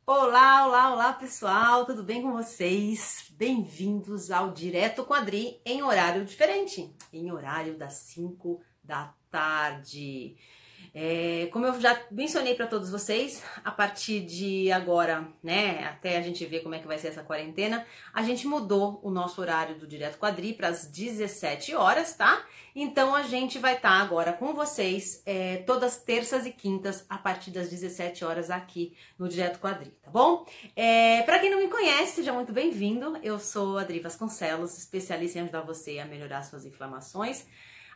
Olá, olá, olá pessoal, tudo bem com vocês? Bem-vindos ao Direto com a Adri em horário diferente, em horário das 5 da tarde. Como eu já mencionei para todos vocês, a partir de agora, né, até a gente ver como é que vai ser essa quarentena, a gente mudou o nosso horário do Direto com a Adri para as 17 horas, tá? Então a gente vai estar agora com vocês todas terças e quintas a partir das 17 horas aqui no Direto com a Adri, tá bom? Para quem não me conhece, seja muito bem-vindo. Eu sou a Adri Vasconcelos, especialista em ajudar você a melhorar suas inflamações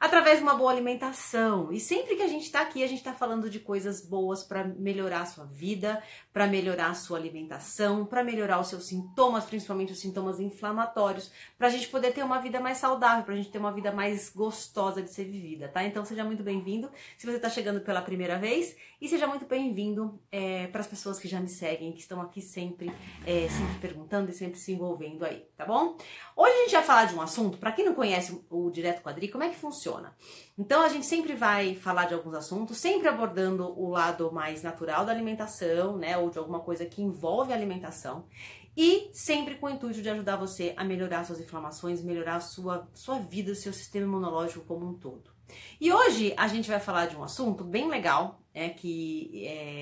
através de uma boa alimentação. E sempre que a gente tá aqui, a gente tá falando de coisas boas para melhorar a sua vida, para melhorar a sua alimentação, para melhorar os seus sintomas, principalmente os sintomas inflamatórios, pra gente poder ter uma vida mais saudável, pra gente ter uma vida mais gostosa de ser vivida, tá? Então seja muito bem-vindo se você tá chegando pela primeira vez e seja muito bem-vindo para as pessoas que já me seguem, que estão aqui sempre perguntando e sempre se envolvendo aí, tá bom? Hoje a gente vai falar de um assunto, para quem não conhece o Direto com a Adri, como é que funciona? Então a gente sempre vai falar de alguns assuntos, sempre abordando o lado mais natural da alimentação, né, ou de alguma coisa que envolve a alimentação, e sempre com o intuito de ajudar você a melhorar suas inflamações, melhorar a sua vida, o seu sistema imunológico como um todo. E hoje a gente vai falar de um assunto bem legal,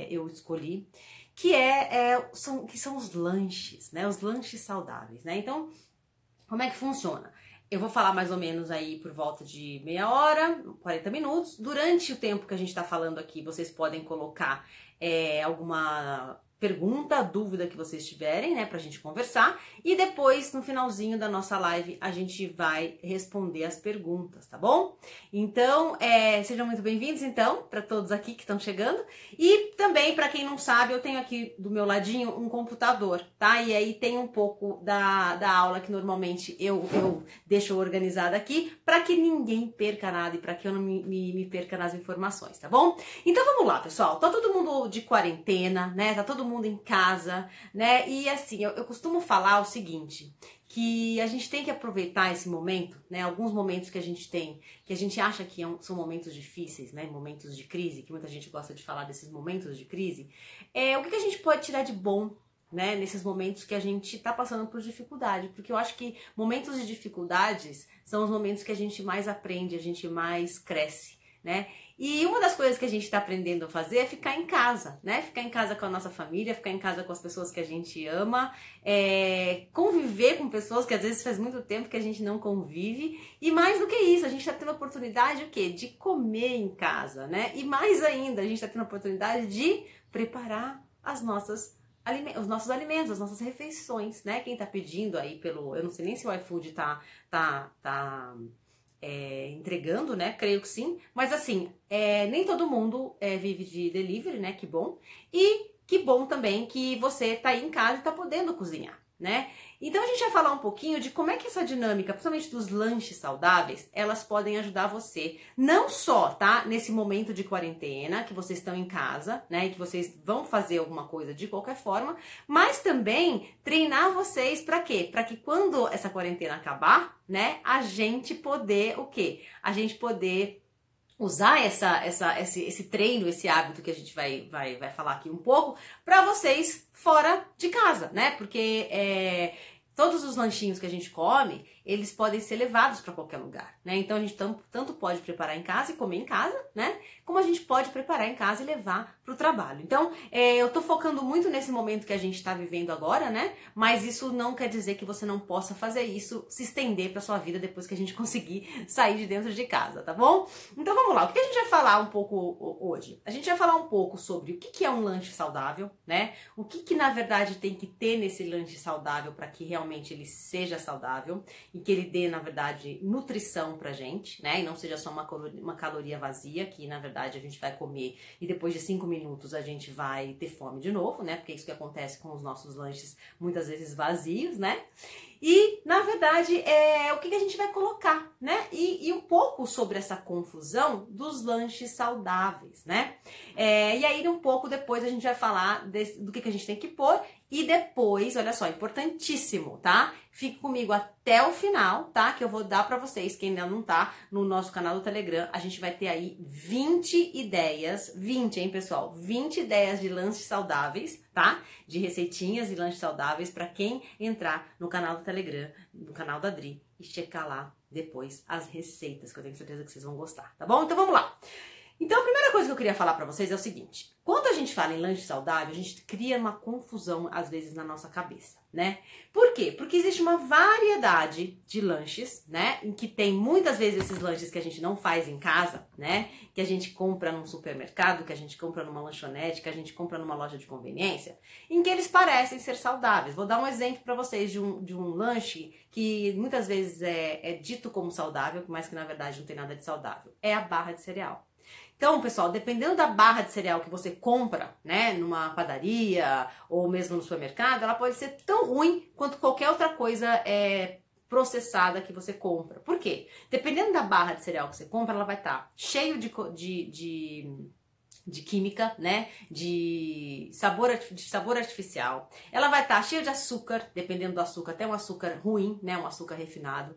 eu escolhi, que são os lanches, né, os lanches saudáveis, né? Então, como é que funciona? Eu vou falar mais ou menos aí por volta de meia hora, 40 minutos. Durante o tempo que a gente tá falando aqui, vocês podem colocar alguma pergunta, dúvida que vocês tiverem, né, pra gente conversar. E depois, no finalzinho da nossa live, a gente vai responder as perguntas, tá bom? Então, sejam muito bem-vindos, então, para todos aqui que estão chegando. E também, para quem não sabe, eu tenho aqui do meu ladinho um computador, tá? E aí tem um pouco da aula que normalmente eu deixo organizada aqui, para que ninguém perca nada e para que eu não me perca nas informações, tá bom? Então, vamos lá, pessoal. Tá todo mundo de quarentena, né? Tá todo mundo em casa, né? E assim, eu costumo falar o seguinte, que a gente tem que aproveitar esse momento, né? Alguns momentos que a gente tem, que a gente acha que são momentos difíceis, né? Momentos de crise, que muita gente gosta de falar desses momentos de crise. O que a gente pode tirar de bom, né? Nesses momentos que a gente tá passando por dificuldade, porque eu acho que momentos de dificuldades são os momentos que a gente mais aprende, a gente mais cresce, né? E uma das coisas que a gente está aprendendo a fazer é ficar em casa, né? Ficar em casa com a nossa família, ficar em casa com as pessoas que a gente ama, conviver com pessoas que às vezes faz muito tempo que a gente não convive. E mais do que isso, a gente está tendo a oportunidade o quê? De comer em casa, né? E mais ainda, a gente está tendo a oportunidade de preparar os nossos alimentos, as nossas refeições, né? Quem tá pedindo aí eu não sei nem se o iFood tá entregando, né? Creio que sim. Mas assim, nem todo mundo vive de delivery, né? Que bom. E que bom também que você tá aí em casa e tá podendo cozinhar, né? Então a gente vai falar um pouquinho de como é que essa dinâmica, principalmente dos lanches saudáveis, elas podem ajudar você, não só, tá? Nesse momento de quarentena, que vocês estão em casa, né? E que vocês vão fazer alguma coisa de qualquer forma, mas também treinar vocês para quê? Para que quando essa quarentena acabar, né? A gente poder, o quê? A gente poder usar esse treino, esse hábito que a gente vai falar aqui um pouco, para vocês fora de casa, né? Porque todos os lanchinhos que a gente come, eles podem ser levados para qualquer lugar, né? Então a gente tanto pode preparar em casa e comer em casa, né? Como a gente pode preparar em casa e levar para o trabalho. Então eu tô focando muito nesse momento que a gente está vivendo agora, né? Mas isso não quer dizer que você não possa fazer isso, se estender para sua vida depois que a gente conseguir sair de dentro de casa, tá bom? Então vamos lá, o que a gente vai falar um pouco hoje? A gente vai falar um pouco sobre o que é um lanche saudável, né? O que na verdade tem que ter nesse lanche saudável para que realmente ele seja saudável e que ele dê, na verdade, nutrição pra gente, né? E não seja só uma caloria vazia, que na verdade a gente vai comer e depois de 5 minutos a gente vai ter fome de novo, né? Porque é isso que acontece com os nossos lanches muitas vezes vazios, né? E, na verdade, o que a gente vai colocar, né? E um pouco sobre essa confusão dos lanches saudáveis, né? E aí, um pouco depois, a gente vai falar do que a gente tem que pôr E depois, olha só, importantíssimo, tá? Fique comigo até o final, tá? Que eu vou dar pra vocês, quem ainda não tá no nosso canal do Telegram, a gente vai ter aí 20 ideias, 20, hein, pessoal? 20 ideias de lanches saudáveis, tá? De receitinhas e lanches saudáveis pra quem entrar no canal do Telegram, no canal da Dri, e checar lá depois as receitas, que eu tenho certeza que vocês vão gostar, tá bom? Então vamos lá. Então a primeira coisa que eu queria falar pra vocês é o seguinte: quando a gente fala em lanche saudável, a gente cria uma confusão às vezes na nossa cabeça, né? Por quê? Porque existe uma variedade de lanches, né? Em que tem muitas vezes esses lanches que a gente não faz em casa, né? Que a gente compra num supermercado, que a gente compra numa lanchonete, que a gente compra numa loja de conveniência, em que eles parecem ser saudáveis. Vou dar um exemplo pra vocês de um lanche que muitas vezes é dito como saudável, mas que na verdade não tem nada de saudável. É a barra de cereal. Então, pessoal, dependendo da barra de cereal que você compra, né, numa padaria ou mesmo no supermercado, ela pode ser tão ruim quanto qualquer outra coisa processada que você compra. Por quê? Dependendo da barra de cereal que você compra, ela vai estar cheio de química, né, de sabor artificial. Ela vai estar cheia de açúcar, dependendo do açúcar, até um açúcar ruim, né, um açúcar refinado.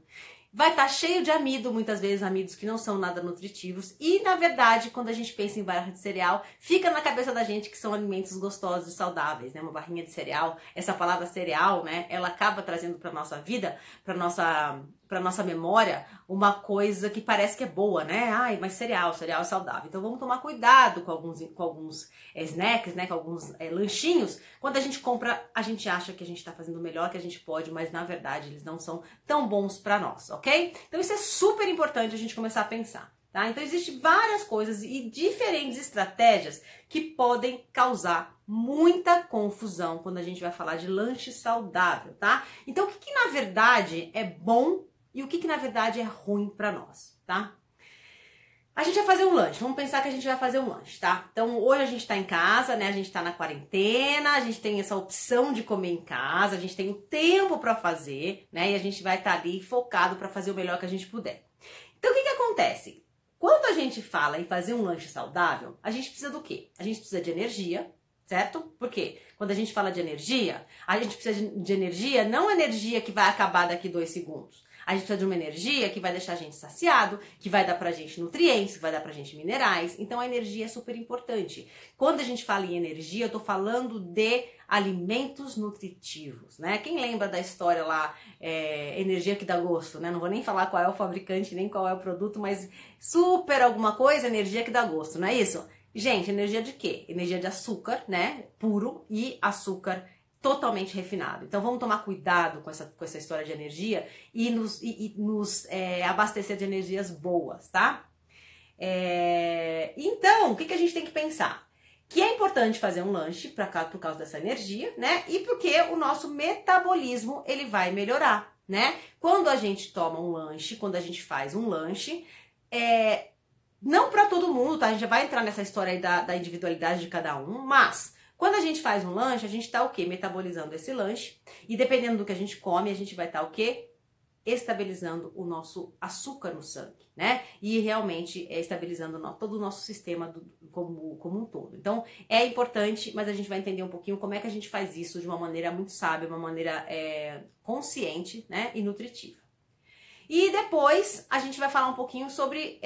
Vai estar cheio de amido, muitas vezes amidos que não são nada nutritivos. E, na verdade, quando a gente pensa em barra de cereal, fica na cabeça da gente que são alimentos gostosos e saudáveis, né? Uma barrinha de cereal, essa palavra cereal, né? Ela acaba trazendo para nossa vida, para nossa memória, uma coisa que parece que é boa, né? Ai, mas cereal é saudável. Então vamos tomar cuidado com alguns snacks, né? Com alguns lanchinhos. Quando a gente compra, a gente acha que a gente está fazendo o melhor que a gente pode, mas na verdade eles não são tão bons para nós, ok? Então isso é super importante a gente começar a pensar. Tá? Então existem várias coisas e diferentes estratégias que podem causar muita confusão quando a gente vai falar de lanche saudável, tá? Então o que na verdade é bom e o que na verdade é ruim para nós, tá? A gente vai fazer um lanche, vamos pensar que a gente vai fazer um lanche, tá? Então hoje a gente tá em casa, né? A gente tá na quarentena, a gente tem essa opção de comer em casa, a gente tem o tempo para fazer, né? E a gente vai estar ali focado para fazer o melhor que a gente puder. Então o que acontece? Quando a gente fala em fazer um lanche saudável, a gente precisa do quê? A gente precisa de energia, certo? Por quê? Quando a gente fala de energia, a gente precisa de energia, não energia que vai acabar daqui 2 segundos. A gente precisa de uma energia que vai deixar a gente saciado, que vai dar pra gente nutrientes, que vai dar pra gente minerais. Então a energia é super importante. Quando a gente fala em energia, eu tô falando de alimentos nutritivos, né? Quem lembra da história lá, energia que dá gosto, né? Não vou nem falar qual é o fabricante, nem qual é o produto, mas super alguma coisa, energia que dá gosto, não é isso? Gente, energia de quê? Energia de açúcar, né? Puro e açúcar totalmente refinado. Então vamos tomar cuidado com essa história de energia e nos abastecer de energias boas, tá? Então, o que a gente tem que pensar? Que é importante fazer um lanche por causa dessa energia, né? E porque o nosso metabolismo ele vai melhorar, né? Quando a gente toma um lanche, quando a gente faz um lanche, não para todo mundo, tá? A gente já vai entrar nessa história aí da individualidade de cada um, mas quando a gente faz um lanche, a gente tá o quê? Metabolizando esse lanche. E dependendo do que a gente come, a gente vai estar o quê? Estabilizando o nosso açúcar no sangue, né? E realmente estabilizando todo o nosso sistema como um todo. Então, é importante, mas a gente vai entender um pouquinho como é que a gente faz isso de uma maneira muito sábia, uma maneira consciente, né? E nutritiva. E depois a gente vai falar um pouquinho sobre,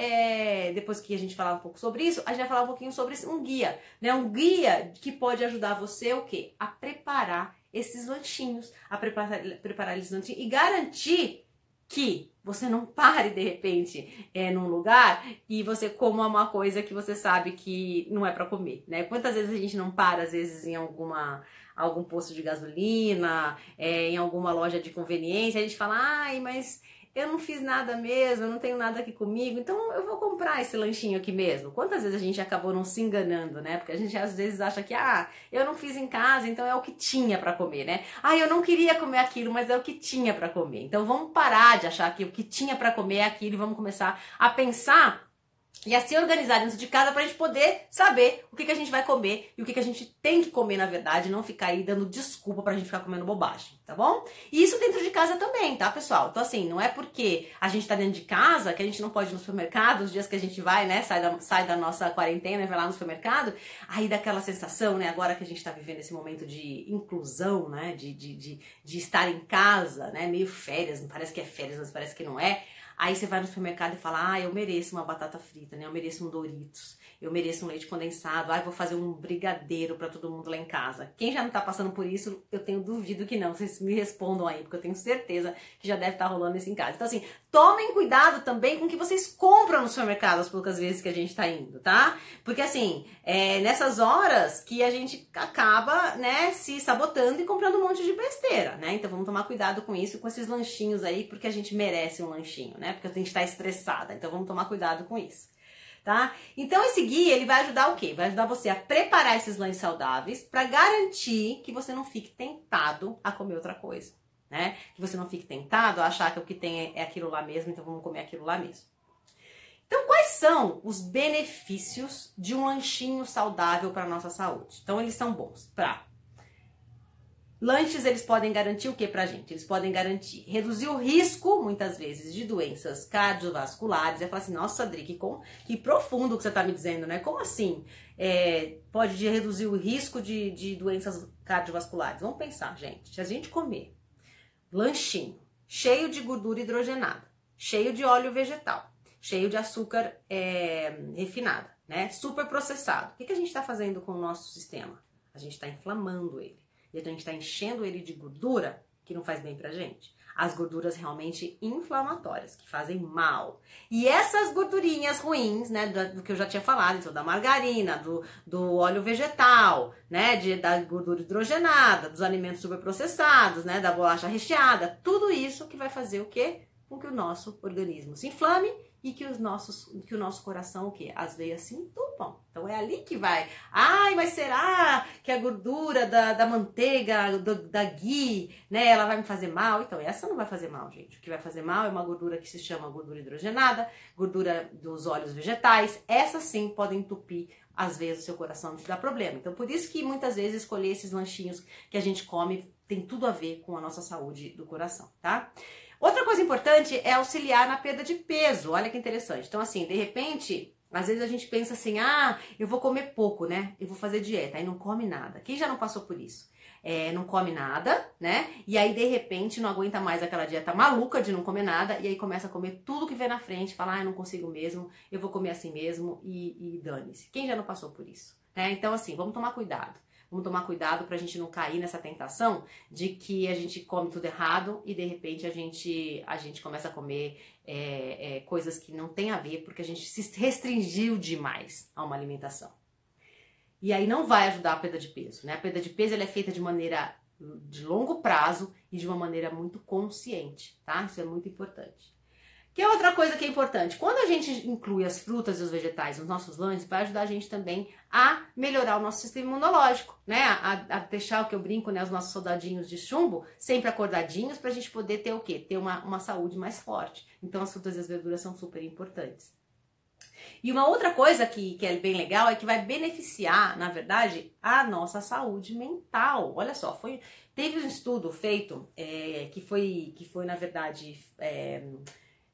depois que a gente falar um pouco sobre isso, a gente vai falar um pouquinho sobre um guia, né? Um guia que pode ajudar você o quê? A preparar esses lanchinhos, a preparar esses lanchinhos e garantir que você não pare de repente num lugar e você coma uma coisa que você sabe que não é para comer, né? Quantas vezes a gente não para, às vezes, em algum posto de gasolina, em alguma loja de conveniência, a gente fala, ai, mas eu não fiz nada mesmo, eu não tenho nada aqui comigo, então eu vou comprar esse lanchinho aqui mesmo. Quantas vezes a gente acabou não se enganando, né? Porque a gente às vezes acha que, eu não fiz em casa, então é o que tinha pra comer, né? Eu não queria comer aquilo, mas é o que tinha pra comer. Então vamos parar de achar que o que tinha pra comer é aquilo e vamos começar a pensar e a se organizar dentro de casa pra gente poder saber o que a gente vai comer e o que a gente tem que comer, na verdade, não ficar aí dando desculpa pra gente ficar comendo bobagem, tá bom? E isso dentro de casa também, tá, pessoal? Então, assim, não é porque a gente tá dentro de casa que a gente não pode ir no supermercado, os dias que a gente vai, né, sai da nossa quarentena e vai lá no supermercado, aí dá aquela sensação, né, agora que a gente tá vivendo esse momento de inclusão, né, de estar em casa, né, meio férias, não parece que é férias, mas parece que não é. Aí você vai no supermercado e fala, ah, eu mereço uma batata frita, né? Eu mereço um Doritos, eu mereço um leite condensado, ah, eu vou fazer um brigadeiro pra todo mundo lá em casa. Quem já não tá passando por isso, eu tenho duvido que não. Vocês me respondam aí, porque eu tenho certeza que já deve estar rolando isso em casa. Então, assim, tomem cuidado também com o que vocês compram no supermercado as poucas vezes que a gente tá indo, tá? Porque, assim, nessas horas que a gente acaba, né, se sabotando e comprando um monte de besteira, né? Então, vamos tomar cuidado com isso, com esses lanchinhos aí, porque a gente merece um lanchinho, né? Porque a gente tá estressada. Então, vamos tomar cuidado com isso. Tá? Então esse guia, ele vai ajudar o quê? Vai ajudar você a preparar esses lanches saudáveis para garantir que você não fique tentado a comer outra coisa, né? Que você não fique tentado a achar que o que tem é aquilo lá mesmo, então vamos comer aquilo lá mesmo. Então quais são os benefícios de um lanchinho saudável para nossa saúde? Então eles são bons para lanches, eles podem garantir o que pra gente? Eles podem garantir reduzir o risco, muitas vezes, de doenças cardiovasculares. Eu falo assim, nossa, Adri, que profundo que você tá me dizendo, né? Como assim? Pode reduzir o risco de doenças cardiovasculares. Vamos pensar, gente. Se a gente comer lanchinho cheio de gordura hidrogenada, cheio de óleo vegetal, cheio de açúcar refinado, né? Super processado. O que a gente tá fazendo com o nosso sistema? A gente tá inflamando ele. E a gente está enchendo ele de gordura que não faz bem pra gente. As gorduras realmente inflamatórias, que fazem mal. E essas gordurinhas ruins, né, do que eu já tinha falado, então da margarina, do óleo vegetal, né, da gordura hidrogenada, dos alimentos superprocessados, né, da bolacha recheada, tudo isso que vai fazer o quê? Com que o nosso organismo se inflame e que o nosso coração, o quê? As veias se entupam. Então é ali que vai. Ai, mas será que a gordura da manteiga, da ghee, né, ela vai me fazer mal? Então essa não vai fazer mal, gente. O que vai fazer mal é uma gordura que se chama gordura hidrogenada, gordura dos óleos vegetais. Essas sim podem entupir às vezes o seu coração, não te dá problema. Então por isso que muitas vezes escolher esses lanchinhos que a gente come tem tudo a ver com a nossa saúde do coração, tá? Outra coisa importante é auxiliar na perda de peso. Olha que interessante. Então, assim, de repente, às vezes a gente pensa assim, ah, eu vou comer pouco, né? Eu vou fazer dieta. Aí não come nada. Quem já não passou por isso? Não come nada, né? E aí, de repente, não aguenta mais aquela dieta maluca de não comer nada. E aí começa a comer tudo que vê na frente. Fala, ah, eu não consigo mesmo. Eu vou comer assim mesmo e dane-se. Quem já não passou por isso? Então, assim, vamos tomar cuidado. Vamos tomar cuidado pra gente não cair nessa tentação de que a gente come tudo errado e de repente a gente começa a comer coisas que não tem a ver porque a gente se restringiu demais a uma alimentação. E aí não vai ajudar a perda de peso, né? A perda de peso ela é feita de maneira de longo prazo e de uma maneira muito consciente, tá? Isso é muito importante. Que é outra coisa que é importante, quando a gente inclui as frutas e os vegetais nos nossos lanches, vai ajudar a gente também a melhorar o nosso sistema imunológico, né? A deixar o que eu brinco, né? Os nossos soldadinhos de chumbo sempre acordadinhos pra gente poder ter o quê? Ter uma saúde mais forte. Então as frutas e as verduras são super importantes. E uma outra coisa que é bem legal é que vai beneficiar, na verdade, a nossa saúde mental. Olha só, teve um estudo feito que foi na verdade...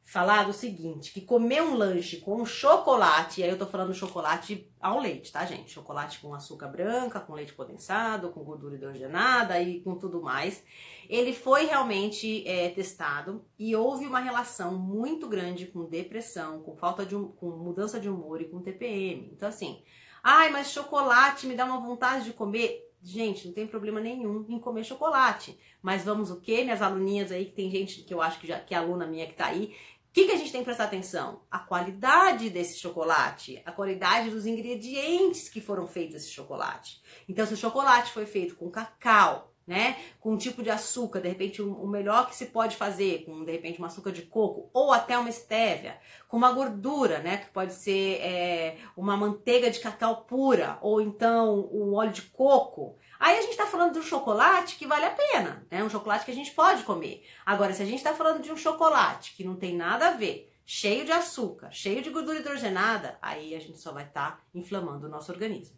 falar o seguinte, que comer um lanche com chocolate, e aí eu tô falando chocolate ao leite, tá, gente? Chocolate com açúcar branca, com leite condensado, com gordura hidrogenada e com tudo mais. Ele foi realmente testado e houve uma relação muito grande com depressão, com mudança de humor e com TPM. Então assim, ai, mas chocolate me dá uma vontade de comer. Gente, não tem problema nenhum em comer chocolate. Mas vamos o quê? Minhas aluninhas aí, que tem gente que eu acho que é aluna minha que tá aí. O que a gente tem que prestar atenção? A qualidade desse chocolate, a qualidade dos ingredientes que foram feitos desse chocolate. Então, se o chocolate foi feito com cacau, né, com um tipo de açúcar, de repente o melhor que se pode fazer, com de repente um açúcar de coco ou até uma estévia, com uma gordura, né, que pode ser uma manteiga de cacau pura ou então um óleo de coco. Aí a gente tá falando de um chocolate que vale a pena, né? Um chocolate que a gente pode comer. Agora, se a gente tá falando de um chocolate que não tem nada a ver, cheio de açúcar, cheio de gordura hidrogenada, aí a gente só vai estar inflamando o nosso organismo,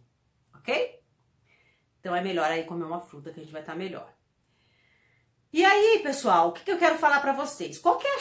ok? Então é melhor aí comer uma fruta que a gente vai estar melhor. E aí, pessoal, o que eu quero falar pra vocês? Qual é a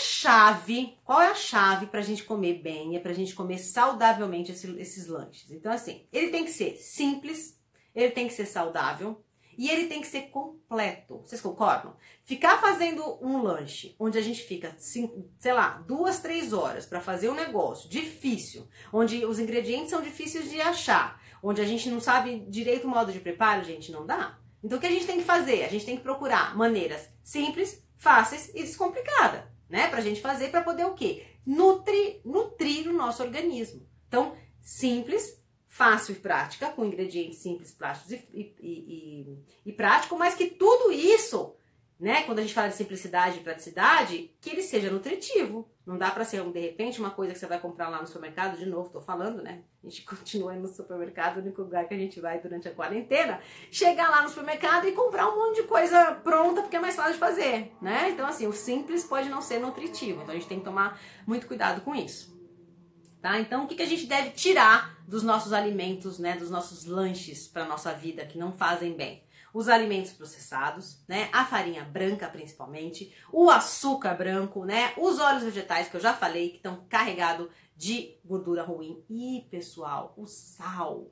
chave pra gente comer bem, pra gente comer saudavelmente esses lanches? Então, assim, ele tem que ser simples, ele tem que ser saudável e ele tem que ser completo. Vocês concordam? Ficar fazendo um lanche onde a gente fica, sei lá, 2, 3 horas pra fazer um negócio difícil, onde os ingredientes são difíceis de achar, onde a gente não sabe direito o modo de preparo, gente, não dá. Então, o que a gente tem que fazer? A gente tem que procurar maneiras simples, fáceis e descomplicadas, né? Pra gente fazer, pra poder o quê? Nutrir o nosso organismo. Então, simples, fácil e prática, com ingredientes simples, práticos e prático, mas que tudo isso, né? Quando a gente fala de simplicidade e praticidade, que ele seja nutritivo. Não dá pra ser, de repente, uma coisa que você vai comprar lá no supermercado, de novo, tô falando, né? A gente continua indo no supermercado, o único lugar que a gente vai durante a quarentena, chegar lá no supermercado e comprar um monte de coisa pronta, porque é mais fácil de fazer, né? Então, assim, o simples pode não ser nutritivo, então a gente tem que tomar muito cuidado com isso, tá? Então, o que a gente deve tirar dos nossos alimentos, né, dos nossos lanches para nossa vida que não fazem bem? Os alimentos processados, né? A farinha branca principalmente, o açúcar branco, né? Os óleos vegetais que eu já falei que estão carregados de gordura ruim. E, pessoal, o sal.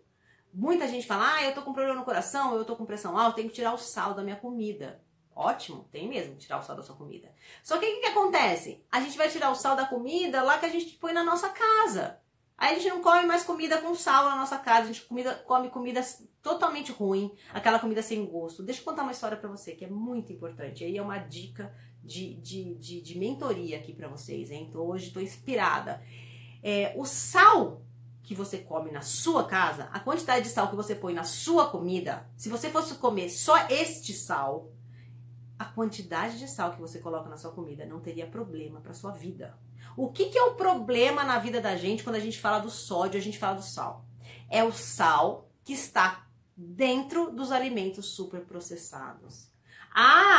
Muita gente fala, eu tô com problema no coração, eu tô com pressão alta, tenho que tirar o sal da minha comida. Ótimo, tem mesmo que tirar o sal da sua comida. Só que o que acontece? A gente vai tirar o sal da comida lá que a gente põe na nossa casa. Aí a gente não come mais comida com sal na nossa casa, a gente come comida totalmente ruim, aquela comida sem gosto. Deixa eu contar uma história pra você que é muito importante. Aí é uma dica de mentoria aqui pra vocês, hein? Então hoje tô inspirada. O sal que você come na sua casa, a quantidade de sal que você põe na sua comida, se você fosse comer só este sal, a quantidade de sal que você coloca na sua comida não teria problema pra sua vida. O que é o problema na vida da gente quando a gente fala do sódio, a gente fala do sal? É o sal que está dentro dos alimentos superprocessados.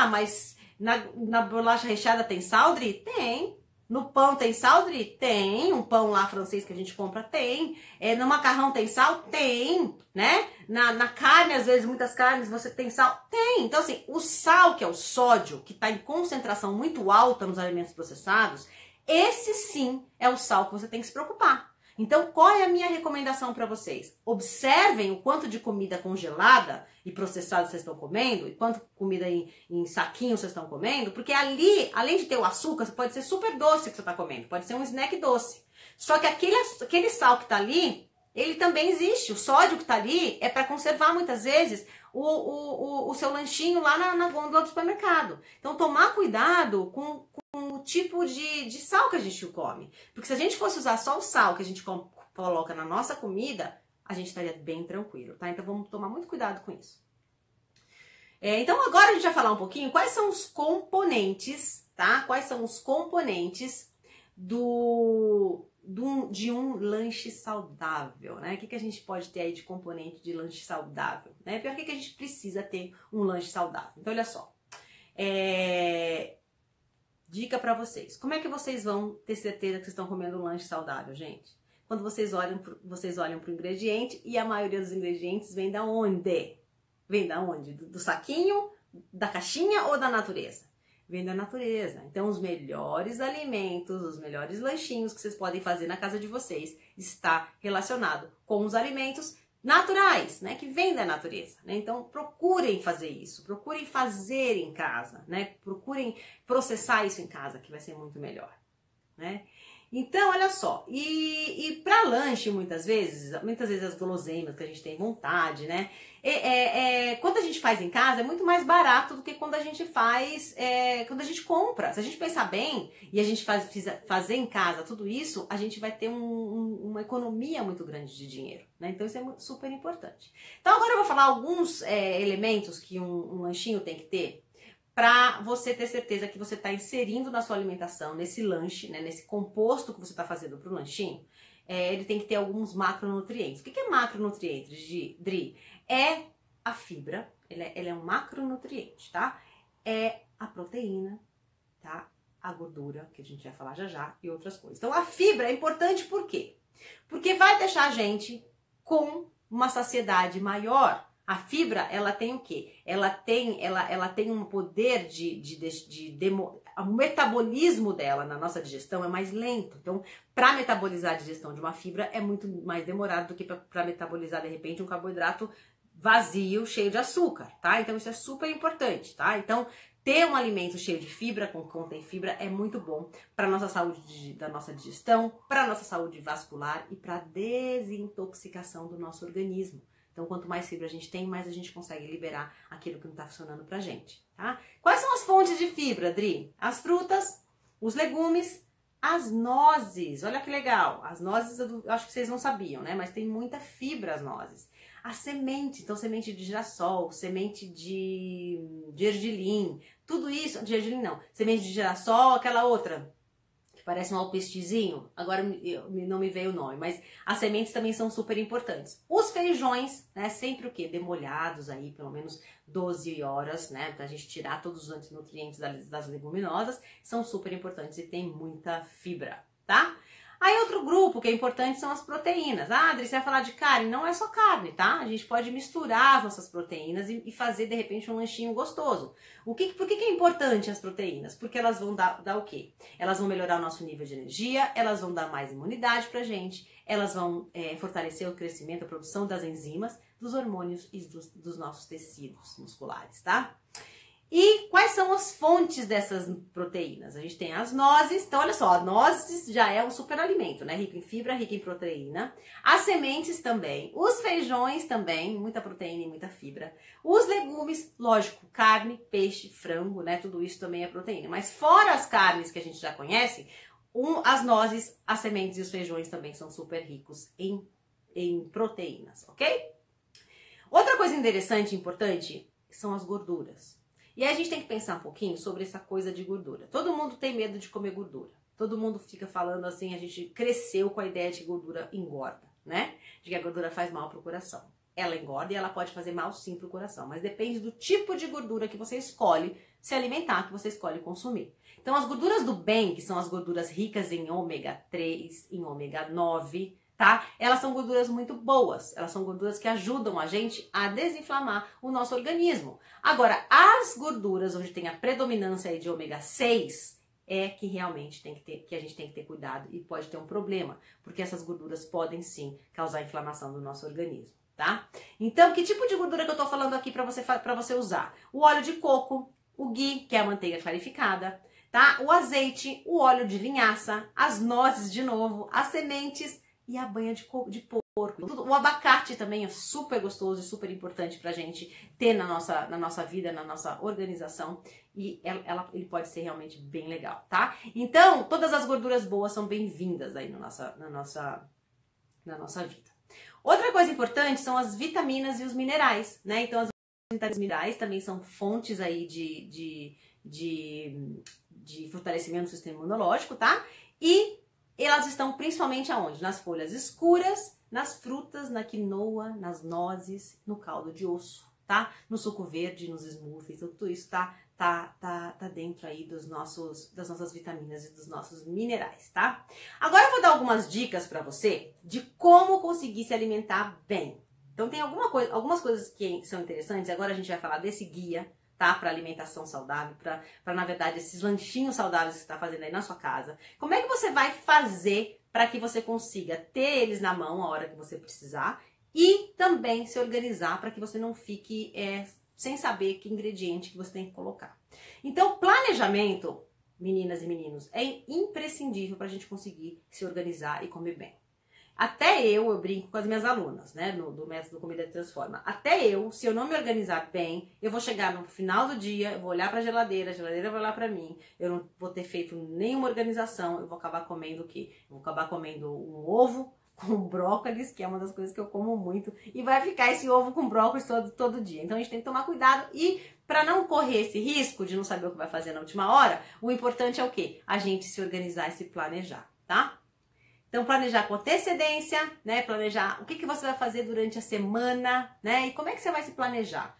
Mas na bolacha recheada tem sal, Dri? Tem. No pão tem sal, Dri? Tem. Um pão lá francês que a gente compra? Tem. No macarrão tem sal? Tem. Né? Na carne, às vezes, muitas carnes, você tem sal? Tem. Então, assim, o sal, que é o sódio, que está em concentração muito alta nos alimentos processados, esse sim é o sal que você tem que se preocupar. Então, qual é a minha recomendação para vocês? Observem o quanto de comida congelada e processada vocês estão comendo, e quanto comida em saquinho vocês estão comendo, porque ali, além de ter o açúcar, pode ser super doce que você está comendo, pode ser um snack doce. Só que aquele sal que está ali, ele também existe. O sódio que está ali é para conservar muitas vezes o seu lanchinho lá na gôndola do supermercado. Então, tomar cuidado com o tipo de sal que a gente come. Porque se a gente fosse usar só o sal que a gente coloca na nossa comida, a gente estaria bem tranquilo, tá? Então, vamos tomar muito cuidado com isso. Então, agora a gente vai falar um pouquinho quais são os componentes, tá? Quais são os componentes de um lanche saudável, né? O que a gente pode ter aí de componente de lanche saudável, né? Por que a gente precisa ter um lanche saudável? Então, olha só. Dica pra vocês. Como é que vocês vão ter certeza que vocês estão comendo um lanche saudável, gente? Quando vocês olham pro ingrediente e a maioria dos ingredientes vem da onde? Vem da onde? Do saquinho, da caixinha ou da natureza? Vem da natureza. Então, os melhores alimentos, os melhores lanchinhos que vocês podem fazer na casa de vocês está relacionado com os alimentos naturais, né, que vêm da natureza, né? Então, procurem fazer isso, procurem fazer em casa, né? Procurem processar isso em casa, que vai ser muito melhor, né? Então, olha só, e para lanche, muitas vezes as guloseimas que a gente tem vontade, né? Quando a gente faz em casa, é muito mais barato do que quando a gente faz, quando a gente compra. Se a gente pensar bem e a gente fazer em casa tudo isso, a gente vai ter uma economia muito grande de dinheiro, né? Então, isso é super importante. Então, agora eu vou falar alguns elementos que um lanchinho tem que ter, para você ter certeza que você está inserindo na sua alimentação, nesse lanche, né, nesse composto que você está fazendo para o lanchinho, ele tem que ter alguns macronutrientes. O que é macronutrientes, Dri? É a fibra, ele é um macronutriente, tá? É a proteína, tá? a gordura, que a gente vai falar já já, e outras coisas. Então a fibra é importante por quê? Porque vai deixar a gente com uma saciedade maior. A fibra, ela tem o quê? Ela tem um poder o metabolismo dela na nossa digestão é mais lento. Então, para metabolizar a digestão de uma fibra é muito mais demorado do que para metabolizar, de repente, um carboidrato vazio, cheio de açúcar, tá? Então, isso é super importante, tá? Então, ter um alimento cheio de fibra, que contém fibra, é muito bom para nossa saúde da nossa digestão, para nossa saúde vascular e para desintoxicação do nosso organismo. Então, quanto mais fibra a gente tem, mais a gente consegue liberar aquilo que não está funcionando pra gente, tá? Quais são as fontes de fibra, Adri? As frutas, os legumes, as nozes. Olha que legal. As nozes, eu acho que vocês não sabiam, né? Mas tem muita fibra as nozes. A semente, então semente de girassol, semente de gergelim, tudo isso, de gergelim não, semente de girassol, aquela outra, que parece um alpestezinho, agora não me veio o nome, mas as sementes também são super importantes. Os feijões, né, sempre o quê? Demolhados aí, pelo menos 12 horas, né, pra gente tirar todos os antinutrientes das leguminosas, são super importantes e tem muita fibra, tá? Aí outro grupo que é importante são as proteínas. Ah, Adri, você vai falar de carne? Não é só carne, tá? A gente pode misturar as nossas proteínas e fazer, de repente, um lanchinho gostoso. Por que é importante as proteínas? Porque elas vão dar o quê? Elas vão melhorar o nosso nível de energia, elas vão dar mais imunidade pra gente, elas vão fortalecer o crescimento, a produção das enzimas, dos hormônios e dos nossos tecidos musculares, tá? E quais são as fontes dessas proteínas? A gente tem as nozes, então olha só, a nozes já é um superalimento, né? Rico em fibra, rico em proteína. As sementes também, os feijões também, muita proteína e muita fibra. Os legumes, lógico, carne, peixe, frango, né? Tudo isso também é proteína. Mas fora as carnes que a gente já conhece, as nozes, as sementes e os feijões também são super ricos em proteínas, ok? Outra coisa interessante e importante são as gorduras. E aí a gente tem que pensar um pouquinho sobre essa coisa de gordura. Todo mundo tem medo de comer gordura. Todo mundo fica falando assim, a gente cresceu com a ideia de que gordura engorda, né? De que a gordura faz mal pro coração. Ela engorda e ela pode fazer mal sim pro coração, mas depende do tipo de gordura que você escolhe se alimentar, que você escolhe consumir. Então as gorduras do bem, que são as gorduras ricas em ômega 3, em ômega 9, tá? Elas são gorduras muito boas, elas são gorduras que ajudam a gente a desinflamar o nosso organismo. Agora, as gorduras onde tem a predominância aí de ômega 6 é que realmente a gente tem que ter cuidado e pode ter um problema, porque essas gorduras podem sim causar inflamação do nosso organismo, tá? Então, que tipo de gordura que eu tô falando aqui para você usar? O óleo de coco, o ghee, que é a manteiga clarificada, tá? O azeite, o óleo de linhaça, as nozes de novo, as sementes e a banha de porco. O abacate também é super gostoso e super importante pra gente ter na nossa vida, na nossa organização. E ele pode ser realmente bem legal, tá? Então, todas as gorduras boas são bem-vindas aí na nossa vida. Outra coisa importante são as vitaminas e os minerais, né? Então, as vitaminas e minerais também são fontes aí de fortalecimento do sistema imunológico, tá? E elas estão principalmente aonde? Nas folhas escuras, nas frutas, na quinoa, nas nozes, no caldo de osso, tá? No suco verde, nos smoothies, tudo isso tá dentro aí das nossas vitaminas e dos nossos minerais, tá? Agora eu vou dar algumas dicas pra você de como conseguir se alimentar bem. Então tem algumas coisas que são interessantes, agora a gente vai falar desse guia, tá? Para alimentação saudável, para na verdade esses lanchinhos saudáveis que você está fazendo aí na sua casa. Como é que você vai fazer para que você consiga ter eles na mão a hora que você precisar e também se organizar para que você não fique sem saber que ingrediente que você tem que colocar. Então, planejamento, meninas e meninos, é imprescindível para a gente conseguir se organizar e comer bem. Até eu brinco com as minhas alunas, né, do método Comida Transforma. Até se eu não me organizar bem, eu vou chegar no final do dia, eu vou olhar para a geladeira vai olhar para mim, eu não vou ter feito nenhuma organização, eu vou acabar comendo o quê? Eu vou acabar comendo um ovo com brócolis, que é uma das coisas que eu como muito, e vai ficar esse ovo com brócolis todo dia. Então a gente tem que tomar cuidado e para não correr esse risco de não saber o que vai fazer na última hora, o importante é o quê? A gente se organizar e se planejar, tá? Então, planejar com antecedência, né? Planejar o que você vai fazer durante a semana, né? E como é que você vai se planejar?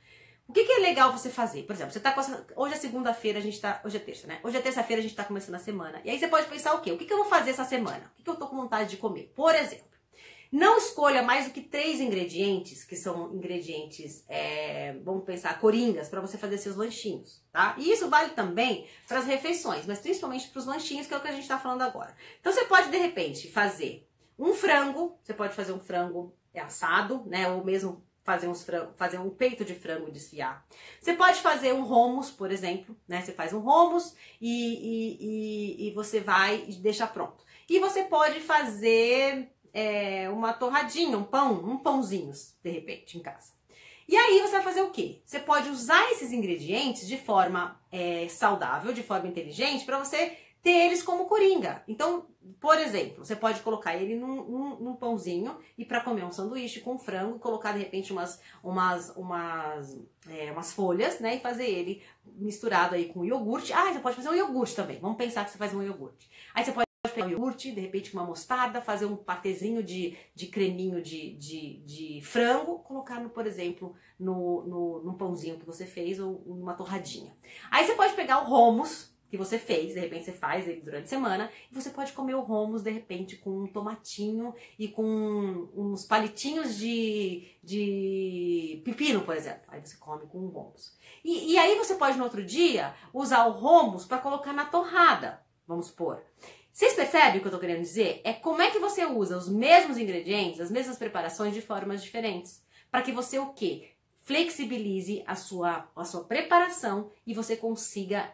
O que é legal você fazer? Por exemplo, você tá com hoje é segunda-feira, hoje é terça, né? Hoje é terça-feira, a gente tá começando a semana. E aí você pode pensar o quê? O que eu vou fazer essa semana? O que eu tô com vontade de comer? Por exemplo, não escolha mais do que 3 ingredientes, que são ingredientes, vamos pensar, coringas, para você fazer seus lanchinhos, tá? E isso vale também para as refeições, mas principalmente para os lanchinhos, que é o que a gente tá falando agora. Então você pode, de repente, fazer um frango, você pode fazer um frango assado, né? Ou mesmo fazer um peito de frango e desfiar. Você pode fazer um hummus, por exemplo, né? Você faz um hummus e você vai e deixa pronto. E você pode fazer uma torradinha, um pãozinhos, de repente, em casa. E aí você vai fazer o quê? Você pode usar esses ingredientes de forma saudável, de forma inteligente, para você ter eles como coringa. Então, por exemplo, você pode colocar ele num pãozinho e para comer um sanduíche com frango, colocar de repente umas folhas, né? E fazer ele misturado aí com iogurte. Ah, você pode fazer um iogurte também. Vamos pensar que você faz um iogurte. Aí você pode pegar o iogurte, de repente com uma mostarda, fazer um patezinho de creminho de frango, colocar, por exemplo, no pãozinho que você fez ou numa torradinha. Aí você pode pegar o hummus que você fez, de repente você faz ele durante a semana, e você pode comer o hummus, de repente, com um tomatinho e com uns palitinhos de pepino, por exemplo. Aí você come com o hummus. E aí você pode, no outro dia, usar o hummus para colocar na torrada, vamos supor. Vocês percebem o que eu tô querendo dizer? É como é que você usa os mesmos ingredientes, as mesmas preparações de formas diferentes. Para que você o quê? Flexibilize a sua preparação e você consiga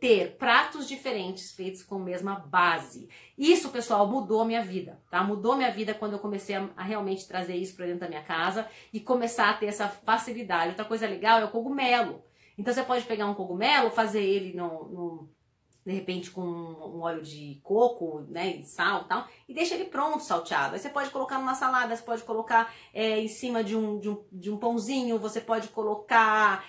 ter pratos diferentes feitos com a mesma base. Isso, pessoal, mudou a minha vida, tá? Mudou minha vida quando eu comecei a realmente trazer isso para dentro da minha casa e começar a ter essa facilidade. Outra coisa legal é o cogumelo. Então você pode pegar um cogumelo, fazer ele de repente com um óleo de coco, né, e sal e tal, e deixa ele pronto, salteado. Aí você pode colocar numa salada, você pode colocar em cima de um pãozinho, você pode colocar,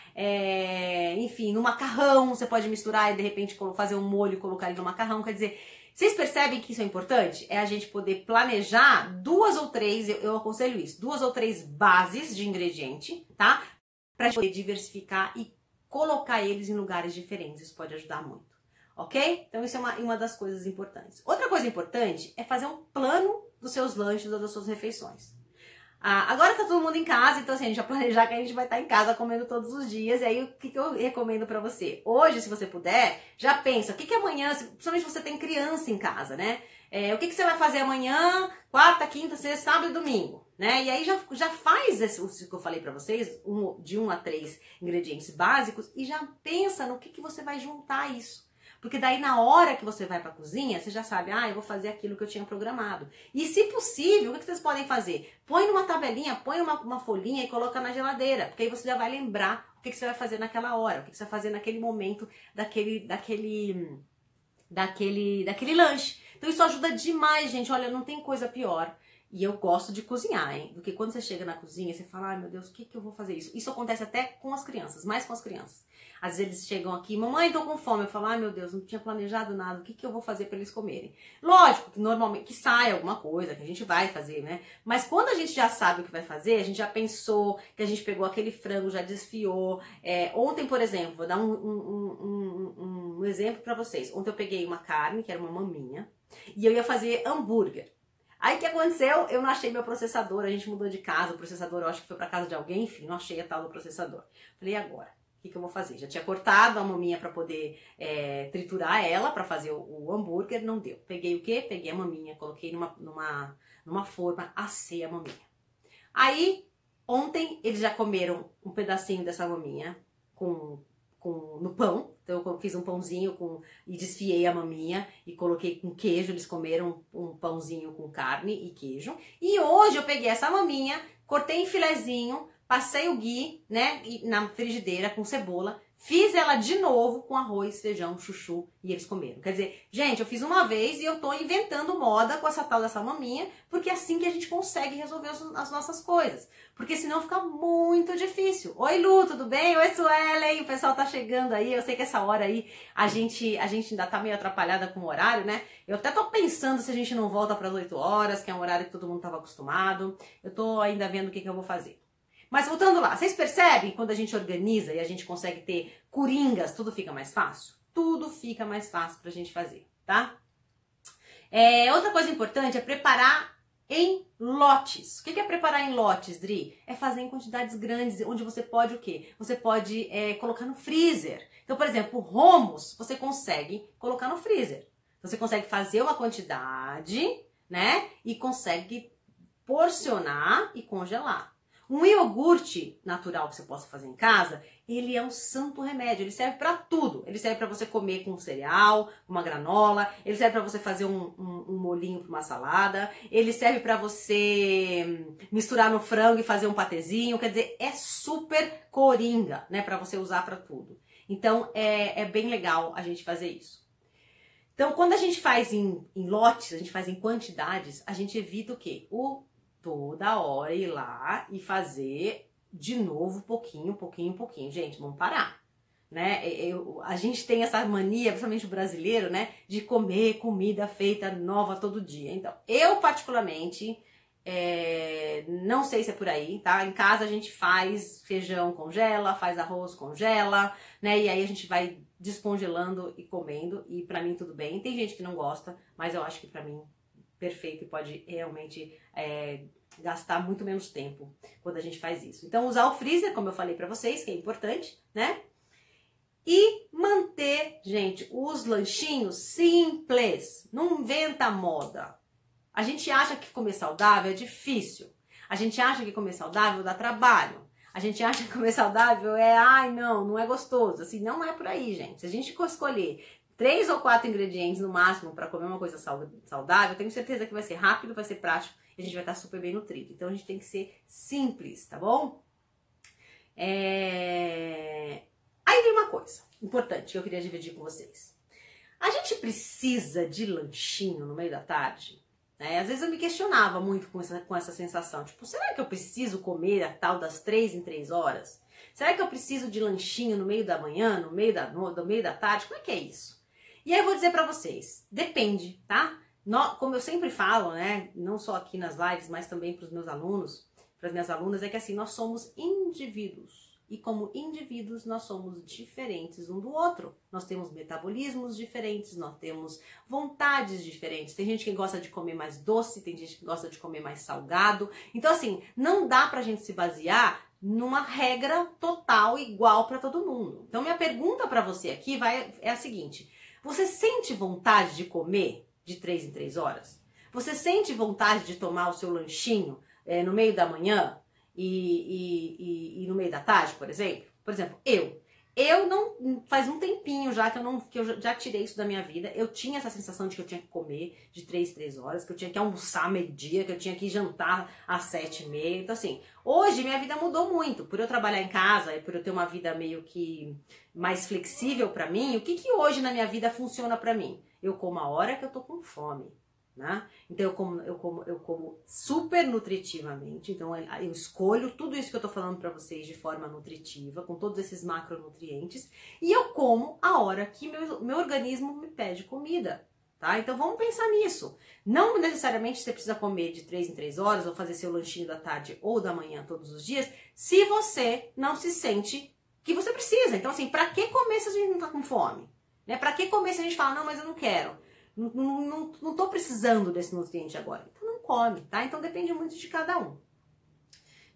enfim, no macarrão, você pode misturar e de repente fazer um molho e colocar ele no macarrão. Quer dizer, vocês percebem que isso é importante? É a gente poder planejar 2 ou 3, eu aconselho isso, 2 ou 3 bases de ingrediente, tá? Pra poder diversificar e colocar eles em lugares diferentes. Isso pode ajudar muito. Ok? Então isso é uma das coisas importantes. Outra coisa importante é fazer um plano dos seus lanches ou das suas refeições. Agora tá todo mundo em casa, então assim, a gente já planejar que a gente vai estar em casa comendo todos os dias. E aí o que eu recomendo pra você? Hoje, se você puder, já pensa, o que amanhã, principalmente se você tem criança em casa, né? O que você vai fazer amanhã, quarta, quinta, sexta, sábado e domingo, né? E aí já faz isso que eu falei pra vocês, de 1 a 3 ingredientes básicos e já pensa no que você vai juntar isso. Porque daí na hora que você vai pra cozinha, você já sabe, eu vou fazer aquilo que eu tinha programado. E se possível, o que vocês podem fazer? Põe numa tabelinha, põe uma folhinha e coloca na geladeira. Porque aí você já vai lembrar o que você vai fazer naquela hora, o que você vai fazer naquele momento daquele lanche. Então isso ajuda demais, gente. Olha, não tem coisa pior. E eu gosto de cozinhar, hein? Do que quando você chega na cozinha e você fala, ai meu Deus, o que eu vou fazer isso? Isso acontece até com as crianças, mais com as crianças. Às vezes eles chegam aqui, mamãe, tô com fome. Eu falo, ai meu Deus, não tinha planejado nada, o que eu vou fazer para eles comerem? Lógico que normalmente que sai alguma coisa, que a gente vai fazer, né? Mas quando a gente já sabe o que vai fazer, a gente já pensou, que a gente pegou aquele frango, já desfiou. Ontem, por exemplo, vou dar um exemplo para vocês. Ontem eu peguei uma carne, que era uma maminha, e eu ia fazer hambúrguer. Aí o que aconteceu? Eu não achei meu processador, a gente mudou de casa, o processador eu acho que foi pra casa de alguém, enfim, não achei a tal do processador. Falei, e agora? O que eu vou fazer? Já tinha cortado a maminha pra poder triturar ela, pra fazer o hambúrguer, não deu. Peguei o quê? Peguei a maminha, coloquei numa forma, assei a maminha. Aí, ontem, eles já comeram um pedacinho dessa maminha no pão. Então eu fiz um pãozinho e desfiei a maminha e coloquei com queijo. Eles comeram um pãozinho com carne e queijo. E hoje eu peguei essa maminha, cortei em filezinho, passei o ghee, né, na frigideira com cebola, fiz ela de novo com arroz, feijão, chuchu e eles comeram. Quer dizer, gente, eu fiz uma vez e eu tô inventando moda com essa tal dessa maminha, porque é assim que a gente consegue resolver as nossas coisas. Porque senão fica muito difícil. Oi, Lu, tudo bem? Oi, Suelen, o pessoal tá chegando aí. Eu sei que essa hora aí a gente ainda tá meio atrapalhada com o horário, né? Eu até tô pensando se a gente não volta para as 8 horas, que é um horário que todo mundo tava acostumado. Eu tô ainda vendo o que eu vou fazer. Mas voltando lá, vocês percebem que quando a gente organiza e a gente consegue ter coringas, tudo fica mais fácil? Tudo fica mais fácil pra gente fazer, tá? Outra coisa importante é preparar em lotes. O que é preparar em lotes, Dri? É fazer em quantidades grandes, onde você pode o quê? Você pode colocar no freezer. Então, por exemplo, hummus você consegue colocar no freezer. Você consegue fazer uma quantidade, né? E consegue porcionar e congelar. Um iogurte natural que você possa fazer em casa, ele é um santo remédio, ele serve para tudo. Ele serve para você comer com cereal, uma granola, ele serve para você fazer um molhinho para uma salada, ele serve para você misturar no frango e fazer um patezinho, quer dizer, é super coringa, né, para você usar para tudo. Então, é bem legal a gente fazer isso. Então, quando a gente faz em lotes, a gente faz em quantidades, a gente evita o quê? Toda hora ir lá e fazer de novo pouquinho. Gente, vamos parar, né? A gente tem essa mania, principalmente o brasileiro, né? De comer comida feita nova todo dia. Então, eu particularmente, não sei se é por aí, tá? Em casa a gente faz feijão, congela, faz arroz, congela, né? E aí a gente vai descongelando e comendo, e pra mim tudo bem. Tem gente que não gosta, mas eu acho que pra mim perfeito e pode realmente gastar muito menos tempo quando a gente faz isso. Então, usar o freezer, como eu falei pra vocês, que é importante, né? E manter, gente, os lanchinhos simples. Não inventa moda. A gente acha que comer saudável é difícil. A gente acha que comer saudável dá trabalho. A gente acha que comer saudável não é gostoso. Assim, não é por aí, gente. Se a gente escolher 3 ou 4 ingredientes no máximo para comer uma coisa saudável, eu tenho certeza que vai ser rápido, vai ser prático e a gente vai estar super bem nutrido. Então a gente tem que ser simples, tá bom? Aí vem uma coisa importante que eu queria dividir com vocês. A gente precisa de lanchinho no meio da tarde? Às vezes eu me questionava muito com essa sensação, tipo, será que eu preciso comer a tal das 3 em 3 horas? Será que eu preciso de lanchinho no meio da manhã, no meio da tarde? Como é que é isso? E aí eu vou dizer pra vocês, depende, tá? Como eu sempre falo, né, não só aqui nas lives, mas também pros meus alunos, pras minhas alunas, é que assim, nós somos indivíduos. E como indivíduos, nós somos diferentes um do outro. Nós temos metabolismos diferentes, nós temos vontades diferentes. Tem gente que gosta de comer mais doce, tem gente que gosta de comer mais salgado. Então, assim, não dá pra gente se basear numa regra total igual para todo mundo. Então, minha pergunta para você aqui é a seguinte: você sente vontade de comer de 3 em 3 horas? Você sente vontade de tomar o seu lanchinho no meio da manhã e no meio da tarde, por exemplo? Por exemplo, eu não, faz um tempinho já que eu já tirei isso da minha vida. Eu tinha essa sensação de que eu tinha que comer de 3 em 3 horas, que eu tinha que almoçar meio-dia, que eu tinha que jantar às 7h30. Então assim, hoje minha vida mudou muito. Por eu trabalhar em casa e por eu ter uma vida meio que mais flexível pra mim, o que hoje na minha vida funciona pra mim? Eu como a hora que eu tô com fome. Né? Então eu como super nutritivamente, então eu escolho tudo isso que eu tô falando pra vocês de forma nutritiva, com todos esses macronutrientes, e eu como a hora que meu organismo me pede comida, tá? Então vamos pensar nisso. Não necessariamente você precisa comer de 3 em 3 horas ou fazer seu lanchinho da tarde ou da manhã todos os dias, se você não se sente que você precisa. Então assim, pra que comer se a gente não tá com fome? Né? Pra que comer se a gente fala, não, mas eu não quero? Não tô precisando desse nutriente agora. Então não come, tá? Então depende muito de cada um.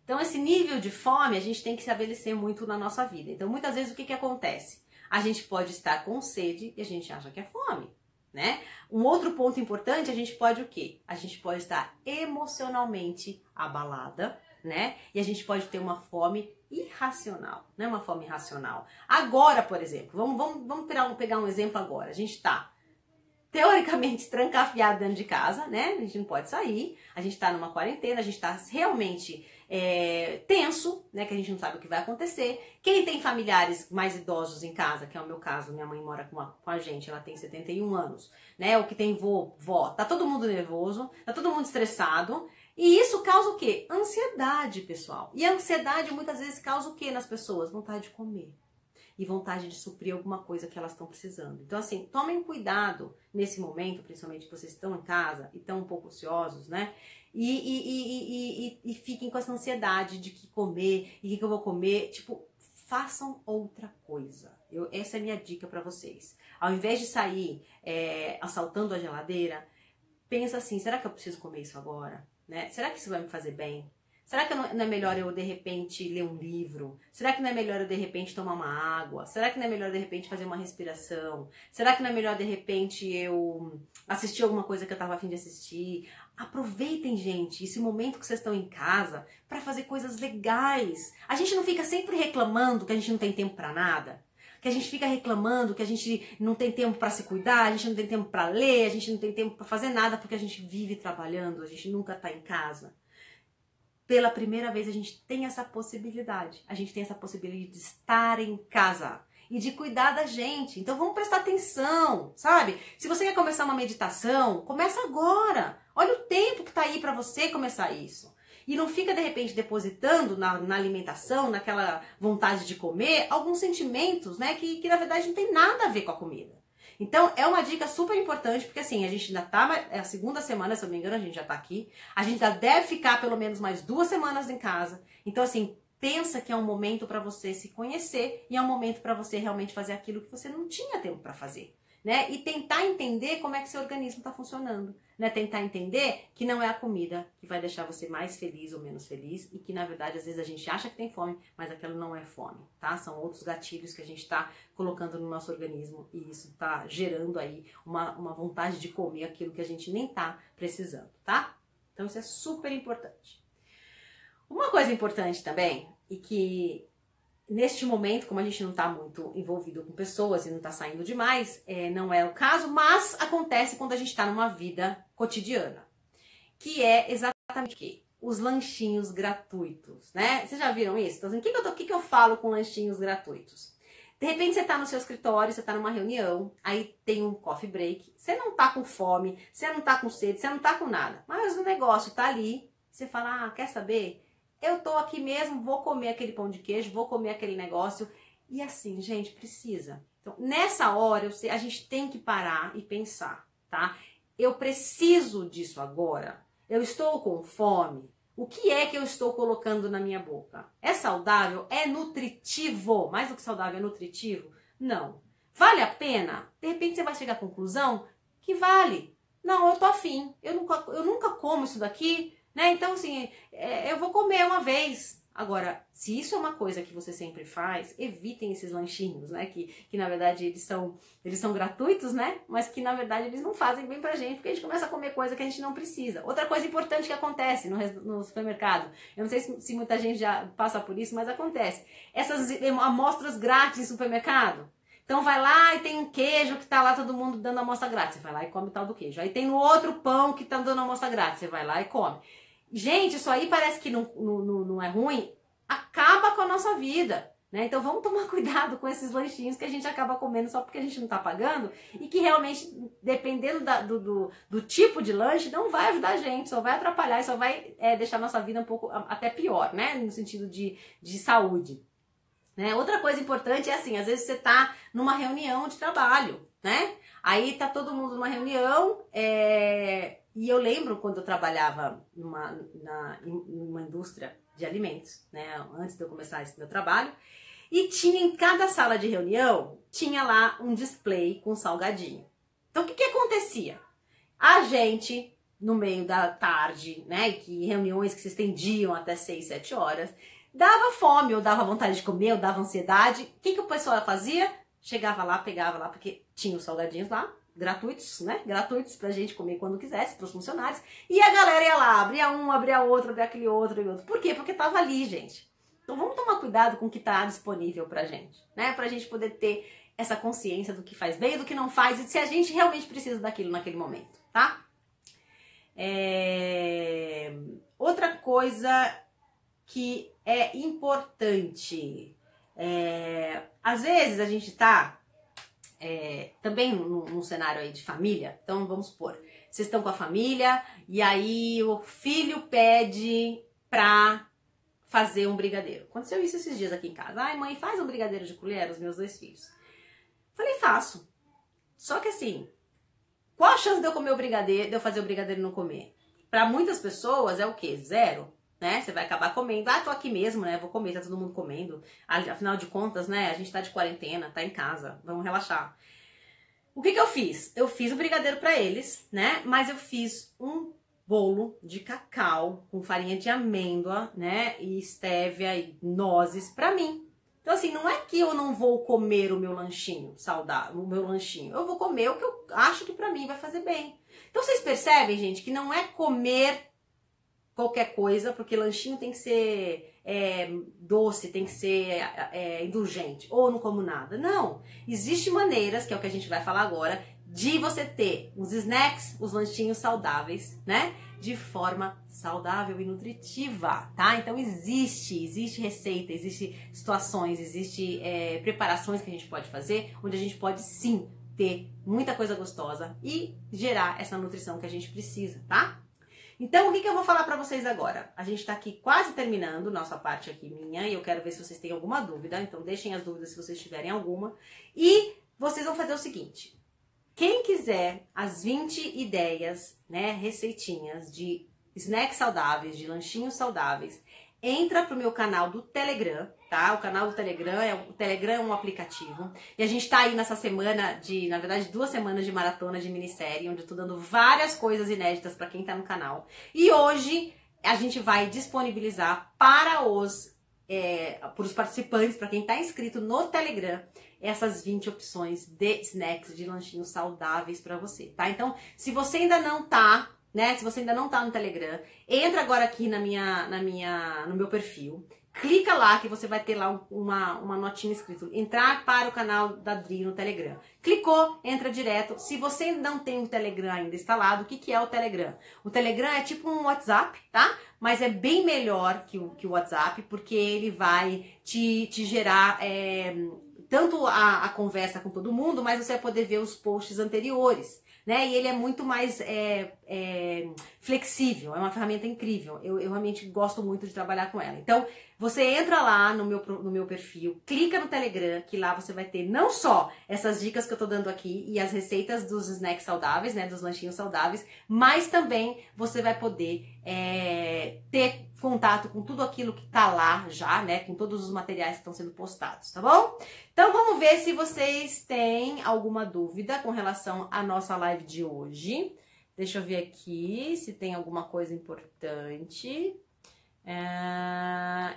Então esse nível de fome a gente tem que estabelecer muito na nossa vida. Então muitas vezes o que acontece? A gente pode estar com sede e a gente acha que é fome, né? Um outro ponto importante, a gente pode o quê? A gente pode estar emocionalmente abalada, né? E a gente pode ter uma fome irracional, não é uma fome irracional. Agora, por exemplo, vamos pegar um exemplo agora. A gente tá teoricamente trancafiado dentro de casa, né? A gente não pode sair, a gente tá numa quarentena, a gente tá realmente tenso, né? Que a gente não sabe o que vai acontecer. Quem tem familiares mais idosos em casa, que é o meu caso, minha mãe mora com a gente, ela tem 71 anos, né? O que tem vó, tá todo mundo nervoso, tá todo mundo estressado. E isso causa o quê? Ansiedade, pessoal. E a ansiedade muitas vezes causa o quê nas pessoas? Vontade de comer. e vontade de suprir alguma coisa que elas estão precisando. Então, assim, tomem cuidado nesse momento, principalmente que vocês estão em casa e estão um pouco ociosos, né? E fiquem com essa ansiedade de que comer, e que eu vou comer. Tipo, façam outra coisa. Essa é a minha dica para vocês. Ao invés de sair assaltando a geladeira, pensa assim, será que eu preciso comer isso agora? Né? Será que isso vai me fazer bem? Será que não é melhor eu, de repente, ler um livro? Será que não é melhor eu, de repente, tomar uma água? Será que não é melhor, de repente, fazer uma respiração? Será que não é melhor, de repente, eu assistir alguma coisa que eu estava a fim de assistir? Aproveitem, gente, esse momento que vocês estão em casa para fazer coisas legais. A gente não fica sempre reclamando que a gente não tem tempo para nada. Que a gente fica reclamando que a gente não tem tempo para se cuidar, a gente não tem tempo para ler, a gente não tem tempo para fazer nada porque a gente vive trabalhando, a gente nunca está em casa. Pela primeira vez a gente tem essa possibilidade. A gente tem essa possibilidade de estar em casa e de cuidar da gente. Então vamos prestar atenção, sabe? Se você quer começar uma meditação, começa agora. Olha o tempo que está aí para você começar isso. E não fica, de repente, depositando na alimentação, naquela vontade de comer, alguns sentimentos, né, que na verdade não tem nada a ver com a comida. Então, é uma dica super importante, porque assim, a gente ainda tá, é a segunda semana, se eu não me engano, a gente já tá aqui. A gente ainda deve ficar pelo menos mais 2 semanas em casa. Então, assim, pensa que é um momento para você se conhecer e é um momento para você realmente fazer aquilo que você não tinha tempo para fazer. Né? E tentar entender como é que seu organismo está funcionando. Né? Tentar entender que não é a comida que vai deixar você mais feliz ou menos feliz e que, na verdade, às vezes a gente acha que tem fome, mas aquilo não é fome, tá? São outros gatilhos que a gente está colocando no nosso organismo e isso está gerando aí uma vontade de comer aquilo que a gente nem está precisando, tá? Então, isso é super importante. Uma coisa importante também, e que neste momento, como a gente não está muito envolvido com pessoas e não está saindo demais, não é o caso, mas acontece quando a gente está numa vida cotidiana, que é exatamente o quê? Os lanchinhos gratuitos, né? Vocês já viram isso? Então, o que eu falo com lanchinhos gratuitos? De repente você está no seu escritório, você está numa reunião, aí tem um coffee break, você não está com fome, você não está com sede, você não está com nada, mas o negócio está ali, você fala, quer saber? Eu tô aqui mesmo, vou comer aquele pão de queijo, vou comer aquele negócio. E assim, gente, precisa. Então, nessa hora, a gente tem que parar e pensar, tá? Eu preciso disso agora. Eu estou com fome. O que é que eu estou colocando na minha boca? É saudável? É nutritivo? Mais do que saudável, é nutritivo? Não. Vale a pena? De repente você vai chegar à conclusão que vale. Não, eu tô afim. Eu nunca como isso daqui. Né? Então, assim, eu vou comer uma vez. Agora, se isso é uma coisa que você sempre faz, evitem esses lanchinhos, né? Que na verdade, eles são gratuitos, né? Mas que, na verdade, eles não fazem bem pra gente, porque a gente começa a comer coisa que a gente não precisa. Outra coisa importante que acontece no supermercado, eu não sei se muita gente já passa por isso, mas acontece. Essas amostras grátis no supermercado. Então vai lá e tem um queijo que tá lá todo mundo dando amostra grátis. Você vai lá e come o tal do queijo. Aí tem no outro pão que tá dando amostra grátis. Você vai lá e come. Gente, isso aí parece que não é ruim, acaba com a nossa vida, né? Então vamos tomar cuidado com esses lanchinhos que a gente acaba comendo só porque a gente não tá pagando e que realmente, dependendo do tipo de lanche, não vai ajudar a gente, só vai atrapalhar e só vai deixar a nossa vida um pouco até pior, né? No sentido de saúde. Né? Outra coisa importante é assim, às vezes você tá numa reunião de trabalho, né? Aí tá todo mundo numa reunião, e eu lembro quando eu trabalhava numa indústria de alimentos, né? Antes de eu começar esse meu trabalho, e tinha em cada sala de reunião, tinha lá um display com salgadinho. Então o que acontecia? A gente, no meio da tarde, né? Que reuniões que se estendiam até 6, 7 horas, dava fome, ou dava vontade de comer, ou dava ansiedade. O que o pessoal fazia? Chegava lá, pegava lá, porque tinha os salgadinhos lá, gratuitos, né? Gratuitos pra gente comer quando quisesse, pros funcionários. E a galera ia lá, abria um, abria outro, abria aquele outro e outro. Por quê? Porque tava ali, gente. Então vamos tomar cuidado com o que tá disponível pra gente, né? Pra gente poder ter essa consciência do que faz bem e do que não faz, e se a gente realmente precisa daquilo naquele momento, tá? Outra coisa que é importante, às vezes a gente tá também num cenário aí de família. Então vamos supor, vocês estão com a família e aí o filho pede pra fazer um brigadeiro. Aconteceu isso esses dias aqui em casa. Ai, mãe, faz um brigadeiro de colher, os meus 2 filhos. Falei, faço. Só que assim, qual a chance de eu comer o brigadeiro, de eu fazer o brigadeiro e não comer? Para muitas pessoas é o quê? 0, né? Você vai acabar comendo. Ah, tô aqui mesmo, né? Vou comer, tá todo mundo comendo. Afinal de contas, né? A gente tá de quarentena, tá em casa, vamos relaxar. O que eu fiz? Eu fiz o brigadeiro para eles, né? Mas eu fiz um bolo de cacau com farinha de amêndoa, né? E estévia e nozes para mim. Então assim, não é que eu não vou comer o meu lanchinho saudável, o meu lanchinho. Eu vou comer o que eu acho que para mim vai fazer bem. Então vocês percebem, gente, que não é comer qualquer coisa, porque lanchinho tem que ser doce, tem que ser indulgente, ou não como nada. Não, existem maneiras, que é o que a gente vai falar agora, de você ter os snacks, os lanchinhos saudáveis, né? De forma saudável e nutritiva, tá? Então existe receita, existe situações, existe preparações que a gente pode fazer, onde a gente pode sim ter muita coisa gostosa e gerar essa nutrição que a gente precisa, tá? Então, o que eu vou falar pra vocês agora? A gente tá aqui quase terminando nossa parte aqui minha e eu quero ver se vocês têm alguma dúvida. Então, deixem as dúvidas se vocês tiverem alguma. E vocês vão fazer o seguinte. Quem quiser as 20 ideias, né, receitinhas de snacks saudáveis, de lanchinhos saudáveis, entra pro meu canal do Telegram, tá? O canal do Telegram é um aplicativo. E a gente tá aí nessa semana na verdade, 2 semanas de maratona de minissérie, onde eu tô dando várias coisas inéditas pra quem tá no canal. E hoje a gente vai disponibilizar para os participantes, para quem tá inscrito no Telegram, essas 20 opções de snacks, de lanchinhos saudáveis pra você, tá? Então, se você ainda não tá, né? Se você ainda não tá no Telegram, entra agora aqui no meu perfil, clica lá que você vai ter lá uma notinha escrito entrar para o canal da Dri no Telegram. Clicou, entra direto. Se você não tem o Telegram ainda instalado, o que é o Telegram? O Telegram é tipo um WhatsApp, tá? Mas é bem melhor que o WhatsApp, porque ele vai te gerar tanto a conversa com todo mundo, mas você vai poder ver os posts anteriores, né? E ele é muito mais flexível, é uma ferramenta incrível. Eu realmente gosto muito de trabalhar com ela. Então, você entra lá no meu perfil, clica no Telegram, que lá você vai ter não só essas dicas que eu tô dando aqui e as receitas dos snacks saudáveis, né? Dos lanchinhos saudáveis, mas também você vai poder ter contato com tudo aquilo que tá lá já, né? Com todos os materiais que estão sendo postados, tá bom? Então vamos ver se vocês têm alguma dúvida com relação à nossa live de hoje. Deixa eu ver aqui se tem alguma coisa importante.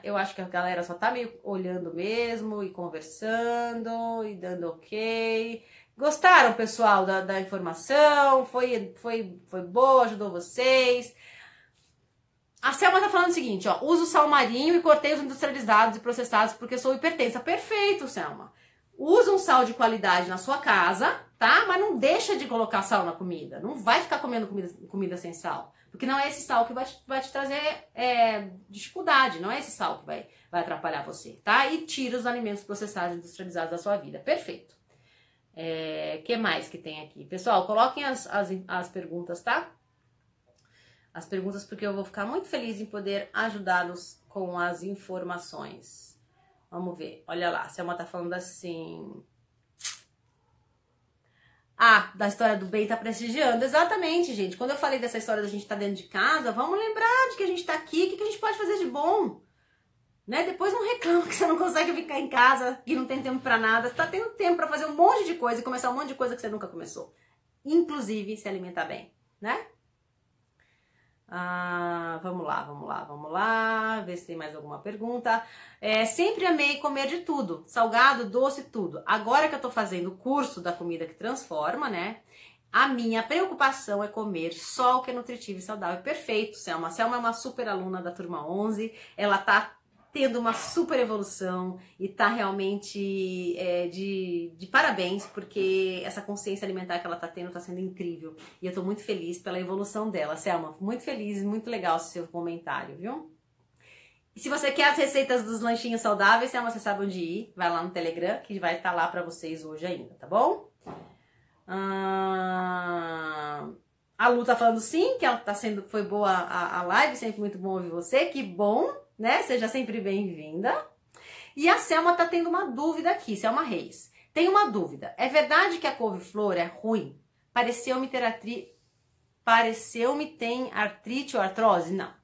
Eu acho que a galera só tá meio olhando mesmo e conversando e dando ok. Gostaram, pessoal, da informação? Foi boa? Ajudou vocês? A Selma tá falando o seguinte, ó, uso sal marinho e cortei os industrializados e processados porque sou hipertensa. Perfeito, Selma. Usa um sal de qualidade na sua casa, tá? Mas não deixa de colocar sal na comida. Não vai ficar comendo comida sem sal. Porque não é esse sal que vai te trazer dificuldade, não é esse sal que vai atrapalhar você, tá? E tira os alimentos processados e industrializados da sua vida. Perfeito. Que mais que tem aqui? Pessoal, coloquem as perguntas, tá? As perguntas, porque eu vou ficar muito feliz em poder ajudá-los com as informações. Vamos ver. Olha lá, a Selma tá falando assim... Ah, da história do bem tá prestigiando. Exatamente, gente. Quando eu falei dessa história da gente estar dentro de casa, vamos lembrar de que a gente tá aqui, o que a gente pode fazer de bom. Né? Depois não reclama que você não consegue ficar em casa, que não tem tempo pra nada. Você tá tendo tempo pra fazer um monte de coisa e começar um monte de coisa que você nunca começou. Inclusive se alimentar bem, né? Vamos lá, ver se tem mais alguma pergunta. Sempre amei comer de tudo, salgado, doce, tudo. Agora que eu tô fazendo o curso da comida que transforma, né? A minha preocupação é comer só o que é nutritivo e saudável. Perfeito, Selma. A Selma é uma super aluna da turma 11, ela tá tendo uma super evolução e tá realmente de parabéns, porque essa consciência alimentar que ela tá tendo tá sendo incrível. E eu tô muito feliz pela evolução dela, Selma. Muito feliz, muito legal o seu comentário, viu? E se você quer as receitas dos lanchinhos saudáveis, Selma, você sabe onde ir. Vai lá no Telegram, que vai estar lá pra vocês hoje ainda, tá bom? A Lu tá falando sim, que ela foi boa a live, sempre muito bom ouvir você, que bom, né? Seja sempre bem-vinda. E a Selma tá tendo uma dúvida aqui, Selma Reis. Tem uma dúvida. É verdade que a couve-flor é ruim? Pareceu-me tem artrite ou artrose? Não.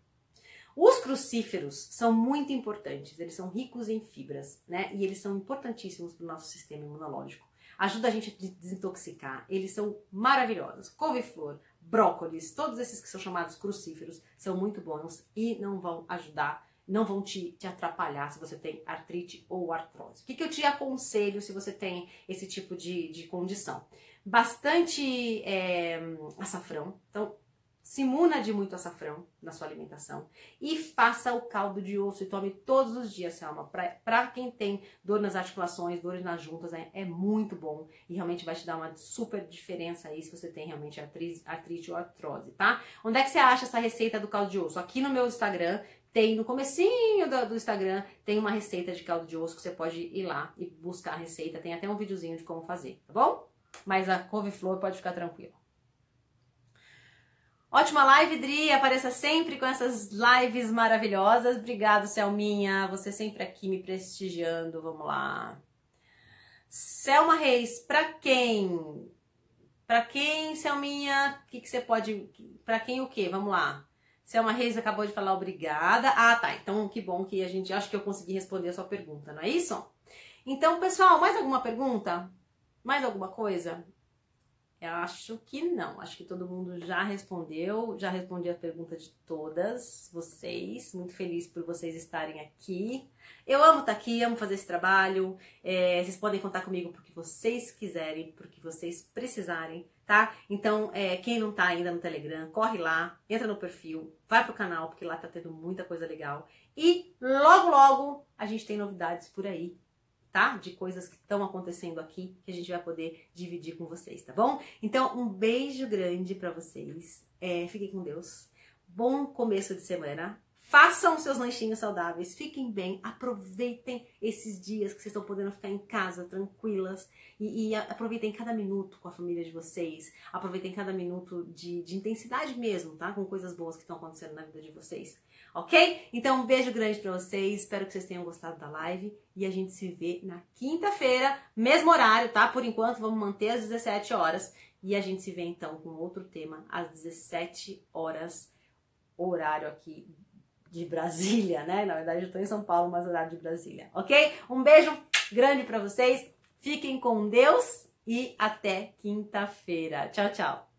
Os crucíferos são muito importantes, eles são ricos em fibras, né? E eles são importantíssimos para o nosso sistema imunológico. Ajuda a gente a desintoxicar, eles são maravilhosos. Couve-flor, brócolis, todos esses que são chamados crucíferos são muito bons e não vão ajudar, não vão te atrapalhar se você tem artrite ou artrose. O que eu te aconselho se você tem esse tipo de condição? Bastante açafrão, então se imuna de muito açafrão na sua alimentação e faça o caldo de osso e tome todos os dias, Selma. Para quem tem dor nas articulações, dores nas juntas, é muito bom e realmente vai te dar uma super diferença aí se você tem realmente artrite ou artrose, tá? Onde é que você acha essa receita do caldo de osso? Aqui no meu Instagram, tem no comecinho do Instagram, tem uma receita de caldo de osso que você pode ir lá e buscar a receita. Tem até um videozinho de como fazer, tá bom? Mas a couve-flor pode ficar tranquila. Ótima live, Dri. Apareça sempre com essas lives maravilhosas. Obrigado, Selminha. Você sempre aqui me prestigiando. Vamos lá. Selma Reis, pra quem? Pra quem, Selminha? O que você pode... Pra quem o quê? Vamos lá. Selma Reis acabou de falar obrigada. Ah, tá. Então, que bom que a gente... Acho que eu consegui responder a sua pergunta, não é isso? Então, pessoal, mais alguma pergunta? Mais alguma coisa? Eu acho que não. Acho que todo mundo já respondeu. Já respondi a pergunta de todas vocês. Muito feliz por vocês estarem aqui. Eu amo estar aqui, amo fazer esse trabalho. Vocês podem contar comigo porque vocês quiserem, porque vocês precisarem, tá? Então, quem não tá ainda no Telegram, corre lá, entra no perfil, vai pro canal, porque lá tá tendo muita coisa legal. E logo, logo, a gente tem novidades por aí, tá? De coisas que estão acontecendo aqui, que a gente vai poder dividir com vocês, tá bom? Então, um beijo grande pra vocês. Fiquem com Deus. Bom começo de semana. Façam seus lanchinhos saudáveis, fiquem bem, aproveitem esses dias que vocês estão podendo ficar em casa, tranquilas, e aproveitem cada minuto com a família de vocês, aproveitem cada minuto de intensidade mesmo, tá? Com coisas boas que estão acontecendo na vida de vocês, ok? Então, um beijo grande pra vocês, espero que vocês tenham gostado da live, e a gente se vê na quinta-feira, mesmo horário, tá? Por enquanto, vamos manter às 17 horas, e a gente se vê então com outro tema às 17 horas, horário aqui de Brasília, né? Na verdade, eu tô em São Paulo, mas horário de Brasília, ok? Um beijo grande pra vocês, fiquem com Deus e até quinta-feira. Tchau, tchau!